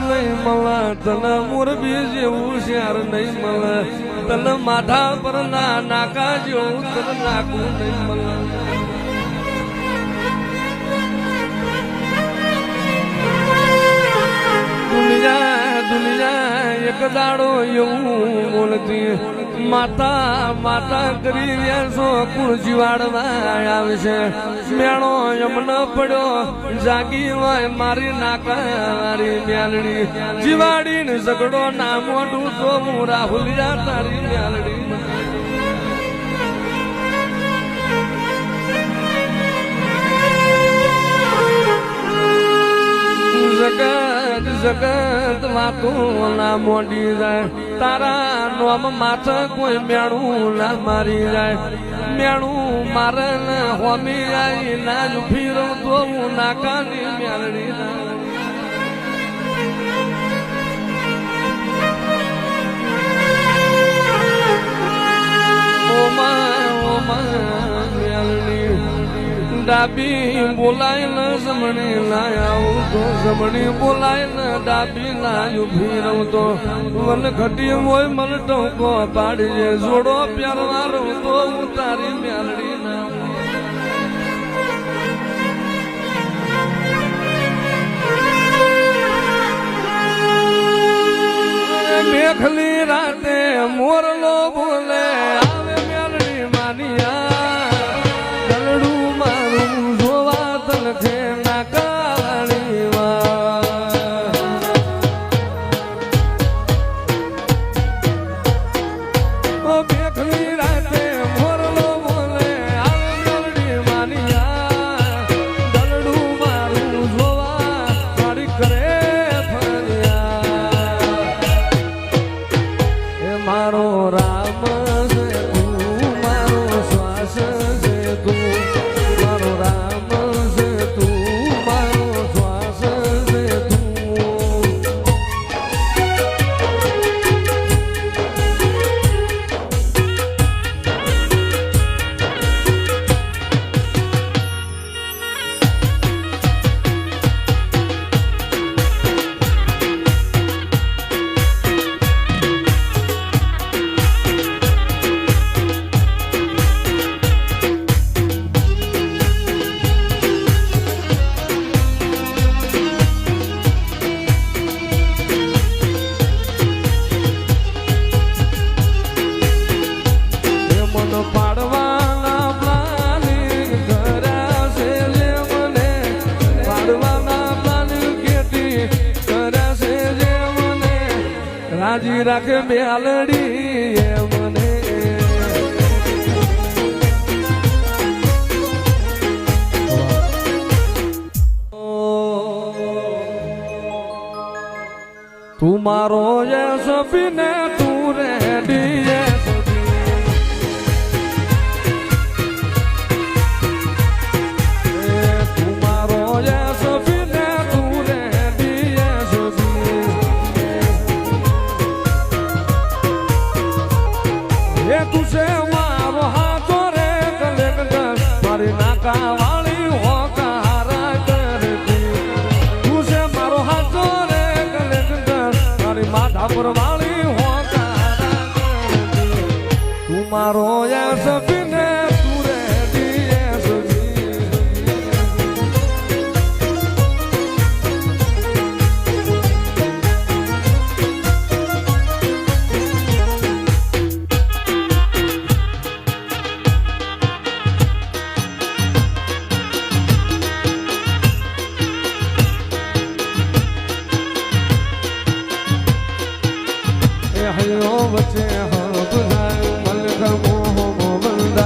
નહીં મળે તને મોરબી જેવું શહેર નહીં મળે તને માથા પર નાકા જેવું તને નાકું નહીં મળે દુનિયા એક દાડો એવું બોલતી માતા માતા કરી રહ્યા છો કુળ જીવાડવા આવશે મેળો એમને પડ્યો જાગી હોય મારી નાકા મારી મ્યાલડી જીવાડી ને ઝઘડો ના મોઢું તો હું રાહુલિયા તારી મ્યાલડી જગત જગત વાતો ના મોડી જાય તારા નોમ માથે કોઈ મેણું ના મારી જાય મેણું મારે ને હોમી આવી ના જ ફીરો તો હું નાકાની મેળડી ના ડાબી બોલાય ને જમણી લાય આવું તો જમણી બોલાય ને ડાબી લાય ઉભી રહું તો વન ઘટી હોય મન ટોકો પાડીએ જોડો પ્યારવા રહું તો હું તારી મ્યાલડી ના મેઘલી રાતે મોરલો બોલે આવે મ્યાલડી માનિયા રાજી રાખે મ્યાલડી મને તું મારો યસ પીને તું રેડી તુસે મારો હાથો રે કલેક્ટર મારી નાકા વાળી હોકારા કરતી તુસે મારો હાથો રે કલેક્ટર મારી માથા પર વાળી હોકારા કરતી તું મારો યસ પીને તું રેડી હયો વચ્ચે હો બુધાય મલક મોહ મોમંદ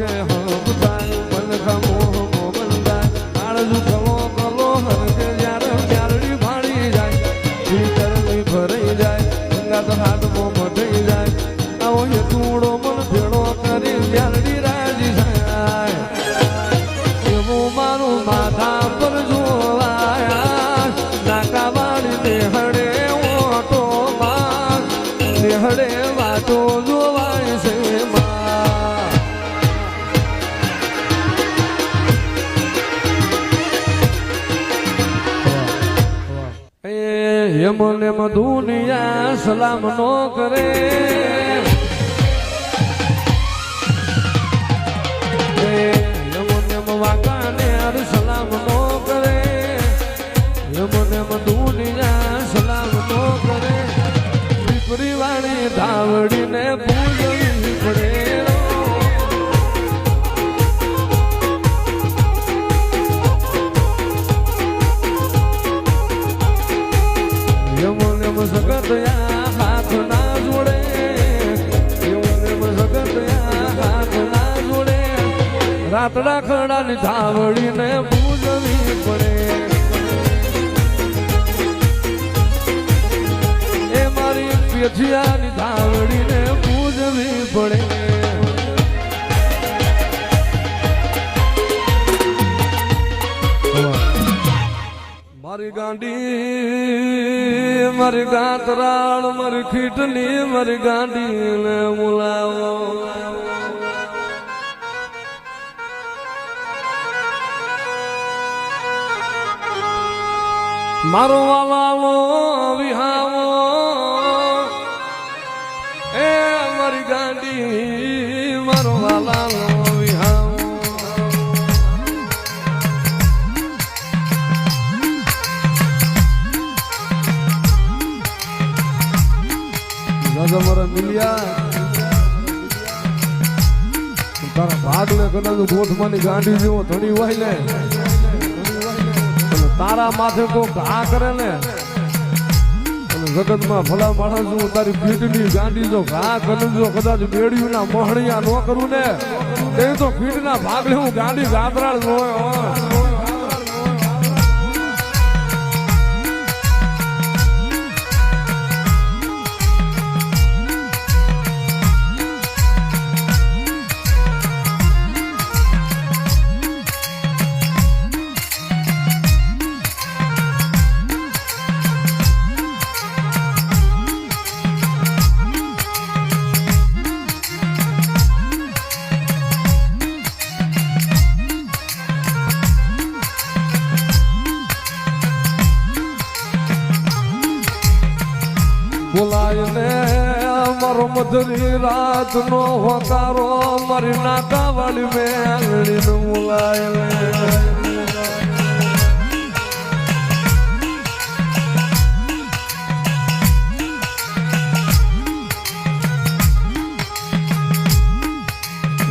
છે હમ થાય મન ખમો બંધાય કાળજુ કલો કલો હરકે જ્યારે મ્યાલડી ભાળી જાય ભીતરની ભરાઈ જાય ગંગા તો હાથમાં મઢાઈ જાય આવો એ તૂડો મન ભેળો કરી મ્યાલડી રાજી થાય એવું મારું માથા પર જોવાયા નાકા વાળી નેહડે ઓટો માં નેહડે વાતો જોવાય છે યમને દુનિયા સલામ નો કરે યમને વાકાને સલામ નો કરે યમને દુનિયા સલામ નો કરે દીકરી વાળી ધાવડીને પૂજવી પડે સગતયા હાથ ના જોડે સગતયા હાથ ના જોડે રાતડા ખડાની ધાવડીને પૂજવી પડે એ મારી પેઠિયાની ધાવડીને પૂજવી પડે મારી ગાંડી મારી ગાતરાળ મારી ખીટની મારી ગાંડીને મુલાવો મારો વાલાલો વિહાવો એ મારી ગાંડી મારો વાલાલો મારા મિલિયા તારા ભાગલે કદાચ ગોઠમાની ગાંડી જેવો ધણી હોય ને તારા માથે કોઈ ઘા કરે ને જગતમાં ભલા માણસ તારી પીઠની ગાંડી જો ઘા કરું જો કદાચ બેડિયું ના મોહણિયા ન કરું ને એ તો પીઠના ભાગલે હું ગાંડી ગાતરાળ હોય બોલાય ને મારો મધરી રાત નો હોકારો મારી નાકા વાળી મેળડી નું બોલાય ને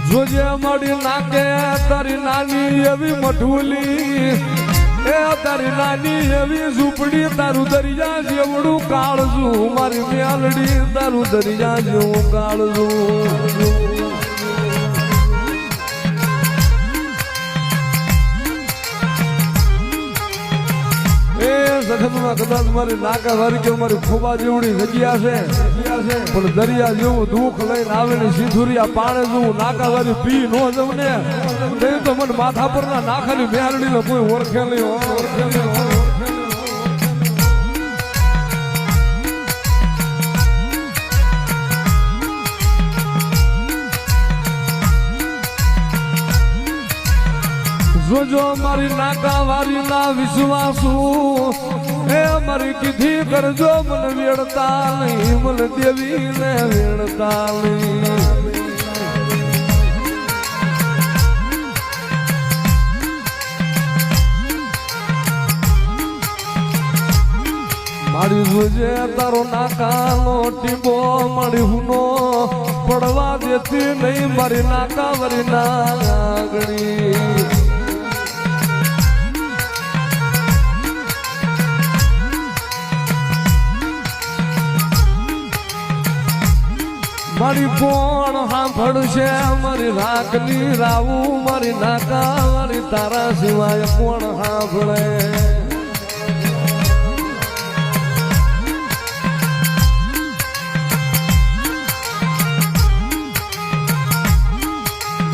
જોજે મારી નાકે તારી નાની એવી મઠુલી એ તારી નાની એવી ઝૂંપડી તારું દરિયા જેવડું કાળજું મારી મેલડી તારું દરિયા જેવું કાળજું એ જગતમાં કદાચ મારી નાકા વાળી કે મારી ખોબા જેવડી જગ્યા છે પણ દરિયા જેવું દુઃખ લઈને આવે ને સિંધુરિયા પાણે જેવું નાકા વાળી પી નો જવું ને તો મને માથા પર ના નાખાની મેલડી ને કોઈ ઓળખે નહીં જોજો મારી નાકા વારી ના વિશ્વાસુ એ મારી કીધી કરજો મને વેડતા નહીં મને દેવી ને વેડતા નહીં મારી જોજે તારો નાકાનો ટીબો મારી હુનો પડવા દેતી નહીં મારી નાકા વારી નાગણી મારી કોણ સાંભળશે મારી રાખની રાવું મારી નાકા મારી તારા સિવાય કોણ સાંભળે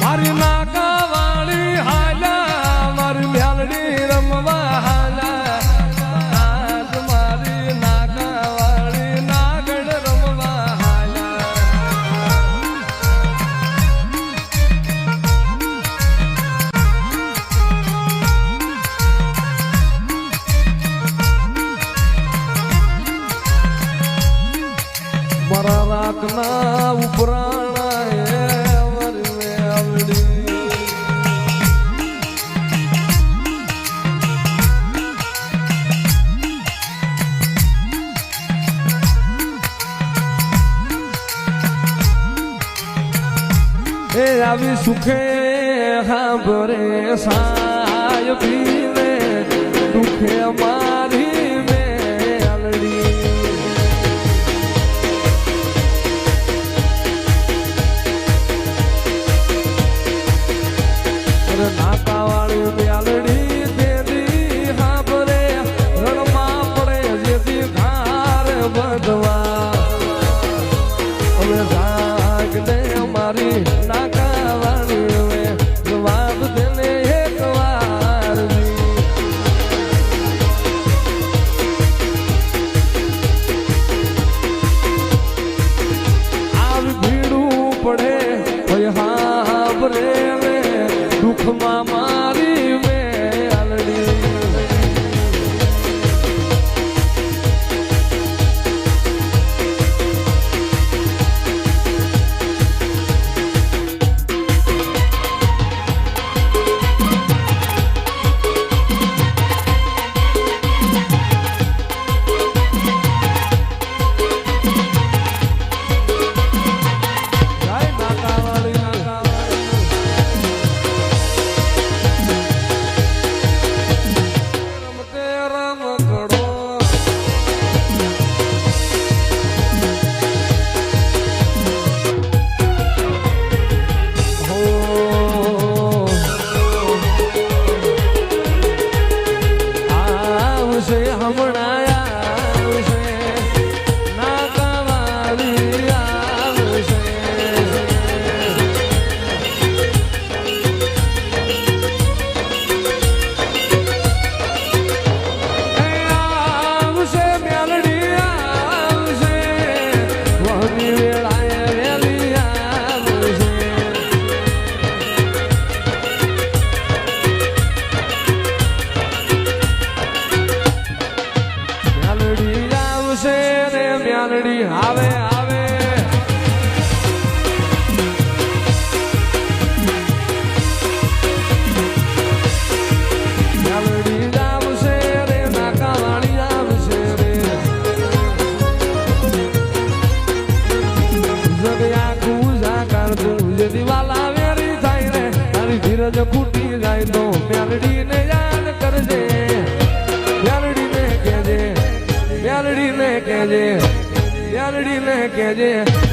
મારી નાકા વાળી હાલા મારી મ્યાલડી રમવા હાલા આજ મારી નાકા વાળી નાગડ રમવા હાલા મારા રાખના ઉપરાણા આવી સુખે સાંભળે સાય પીવે દુખે મારી મેલડી નાકાવાળી મેલડી દેદી સાંભળે રણમાં પડે જેથી ઘાર બધવા હવે જાગને મારી દુઃખમાં મારી મેલડી મ્યાલડી આવે આવે મ્યાલડી આવશે રે નાકાવાળી આવશે રે જગ્યા કુજા કાઢતું જે દિવાલા વેરી થાય રે તારી ધીરજ ફૂટી જાય તો મ્યાલડીને યાદ કરજે મ્યાલડીને કહેજે મ્યાલડીને કહેજે